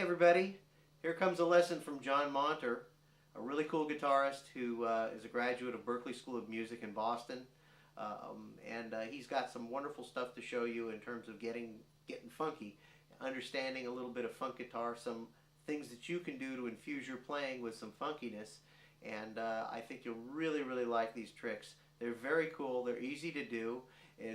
everybody, here comes a lesson from John Monter, a really cool guitarist who is a graduate of Berklee School of Music in Boston, and he's got some wonderful stuff to show you in terms of getting funky, understanding a little bit of funk guitar, some things that you can do to infuse your playing with some funkiness, and I think you'll really like these tricks. They're very cool, they're easy to do.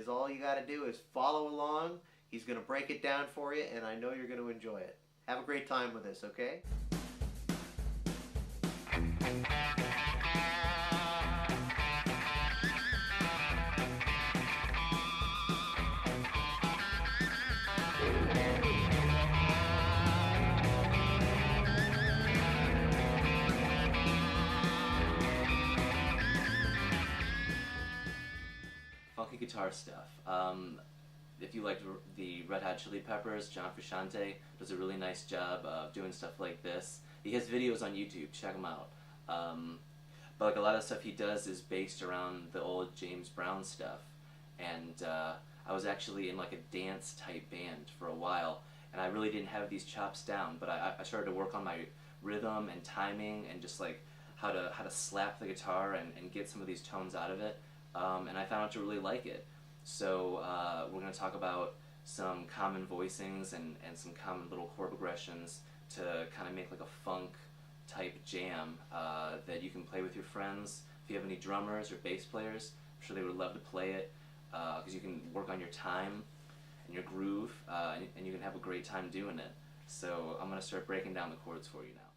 All you got to do is follow along. He's going to break it down for you, and I know you're going to enjoy it. Have a great time with this, okay? Funky guitar stuff. If you like the Red Hot Chili Peppers, John Frusciante does a really nice job of doing stuff like this. He has videos on YouTube, check them out. But like a lot of stuff he does is based around the old James Brown stuff. And I was actually in like a dance type band for a while, and I really didn't have these chops down, but I started to work on my rhythm and timing and just like how to slap the guitar and get some of these tones out of it. And I found out to really like it. So we're going to talk about some common voicings and some common little chord progressions to kind of make like a funk type jam that you can play with your friends. If you have any drummers or bass players, I'm sure they would love to play it because you can work on your time and your groove and you can have a great time doing it. So I'm going to start breaking down the chords for you now.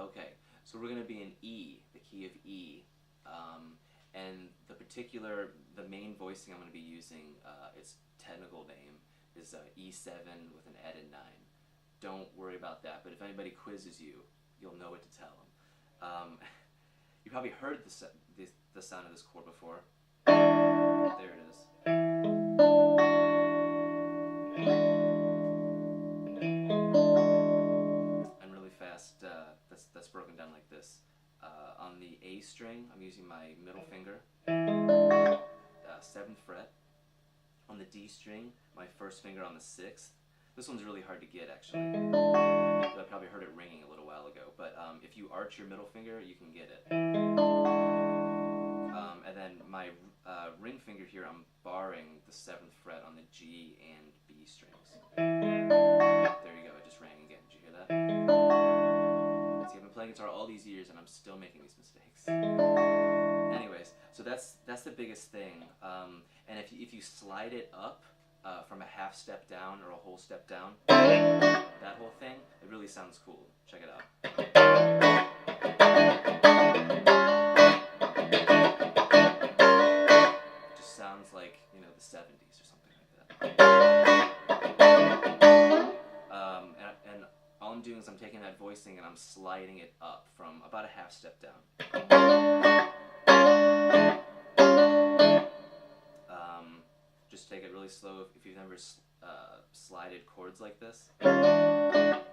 Okay, so we're going to be in E, the key of E. And the main voicing I'm going to be using, its technical name is E7 with an added 9. Don't worry about that, but if anybody quizzes you, you'll know what to tell them. You probably heard the sound of this chord before. There it is. And really fast, that's broken down like this. On the A string, I'm using my middle finger, 7th fret. On the D string, my first finger on the 6th. This one's really hard to get, actually. I probably heard it ringing a little while ago, but if you arch your middle finger, you can get it. And then my ring finger here, I'm barring the 7th fret on the G and B strings. There you go, it just rang again. Did you hear that? See, I've been playing guitar all these years and I'm still making these mistakes. Anyways, so that's the biggest thing. And if you slide it up from a half step down or a whole step down, that whole thing, it really sounds cool. Check it out. It just sounds like, you know, the 70s or something like that. And all I'm doing is I'm taking that voicing and I'm sliding it up from about a half step down. Just take it really slow if you've never slided chords like this. Anyways,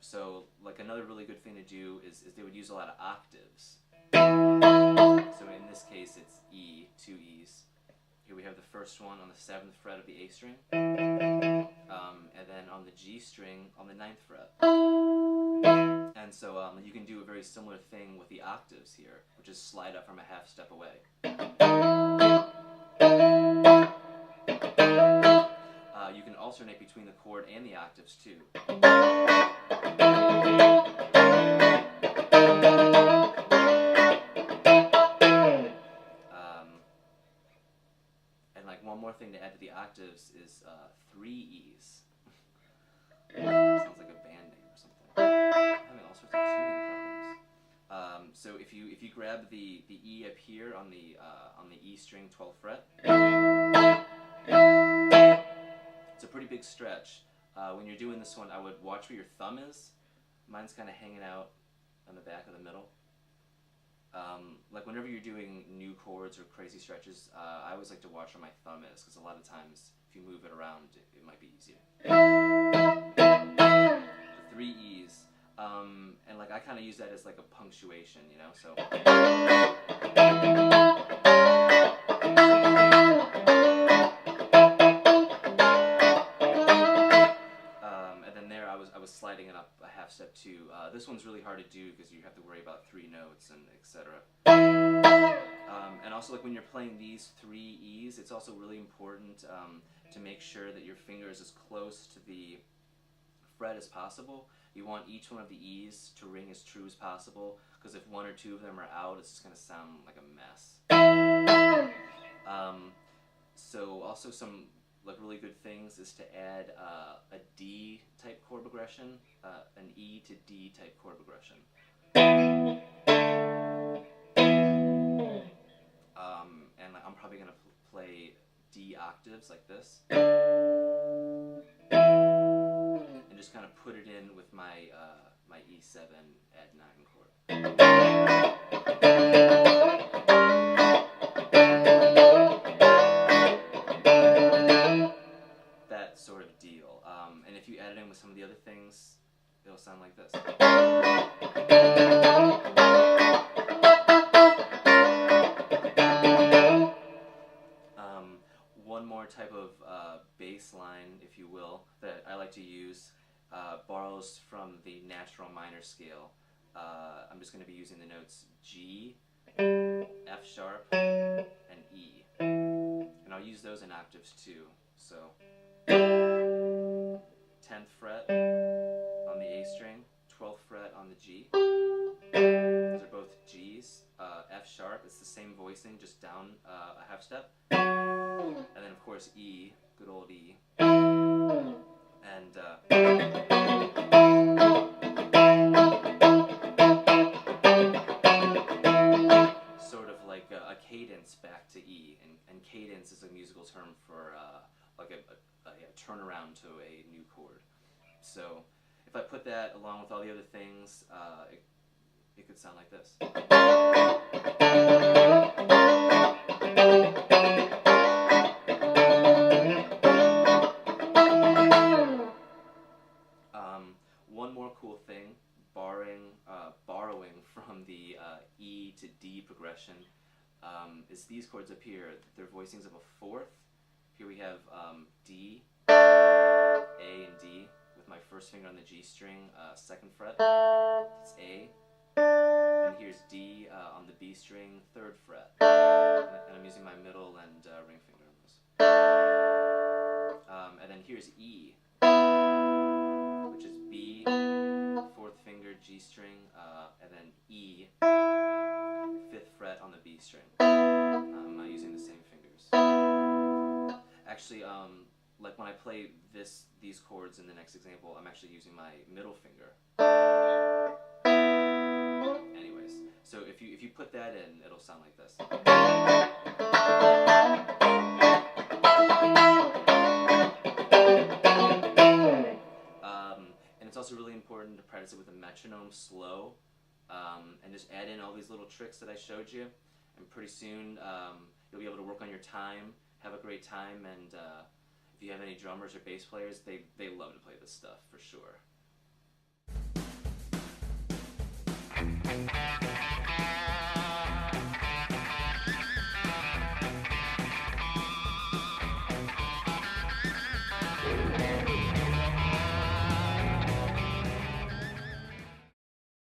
so like another really good thing to do is they would use a lot of octaves. So in this case it's E, 2 E's. Here we have the first one on the 7th fret of the A string, and then on the G string on the 9th fret. And so you can do a very similar thing with the octaves here, which is slide up from a half step away. You can alternate between the chord and the octaves too. And like one more thing to add to the octaves is 3 E's. Sounds like a band name or something. I'm having all sorts of tuning problems. So if you grab the E up here on the E string 12th fret, it's a pretty big stretch. When you're doing this one, I would watch where your thumb is. Mine's kind of hanging out on the back of the middle. Like whenever you're doing new chords or crazy stretches, I always like to watch where my thumb is, because a lot of times if you move it around, it might be easier. The 3 E's, and like I kind of use that as like a punctuation, you know, so. sliding it up a half step too. This one's really hard to do because you have to worry about 3 notes and etc. And also, like when you're playing these 3 E's, it's also really important to make sure that your finger is as close to the fret as possible. You want each one of the E's to ring as true as possible, because if 1 or 2 of them are out, it's just going to sound like a mess. So also some like really good things is to add a D type chord progression, an E to D type chord progression. And I'm probably going to play D octaves like this, and just kind of put it in with my my E7 add 9 chord. That sort of deal. And if you add it in with some of the other things, it'll sound like this. One more type of bass line, if you will, that I like to use borrows from the natural minor scale. I'm just going to be using the notes G, F sharp, and E. And I'll use those in octaves too. So 10th fret on the A string, 12th fret on the G. Those are both G's. F sharp, it's the same voicing, just down a half step. And then of course E, good old E. And sort of like a cadence back to E. And cadence is a musical term for like a turnaround to a new chord. So if I put that along with all the other things, it could sound like this. One more cool thing, borrowing from the E to D progression, is these chords up here. They're voicings of a 4th. Here we have D, A, and D with my first finger on the G string, 2nd fret. It's A. And here's D on the B string, 3rd fret. And I'm using my middle and ring finger on this. And then here's E, which is B, 4th finger, G string, and then E, 5th fret on the B string. I'm not using the same fingers. Actually, like when I play these chords in the next example, I'm actually using my middle finger. Anyways, so if you put that in, it'll sound like this. And it's also really important to practice it with a metronome slow, and just add in all these little tricks that I showed you, and pretty soon you'll be able to work on your time, have a great time, and if you have any drummers or bass players, they love to play this stuff for sure.